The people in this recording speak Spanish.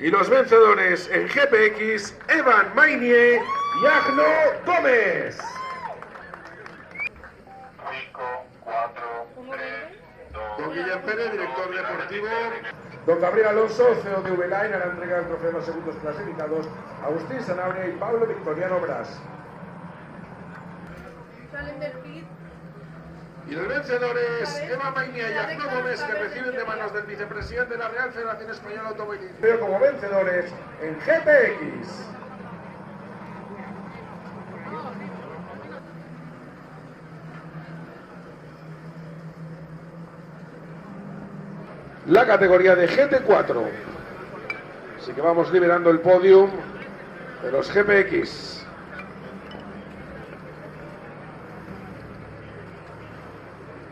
Y los vencedores en GPX, Evan Mainier y Agno Gómez. 5, 4, 3, 2... Don Guillem Pérez, director deportivo. Don Gabriel Alonso, CEO de V-Line, a la entrega del trofeo de los segundos clasificados. Agustín Sanabria y Pablo Victoriano Bras. Y los vencedores, Eva Mainier y Agno Gómez, que reciben de manos del vicepresidente de la Real Federación Española de Automovilismo como vencedores en GPX. La categoría de GT4. Así que vamos liberando el podium de los GPX.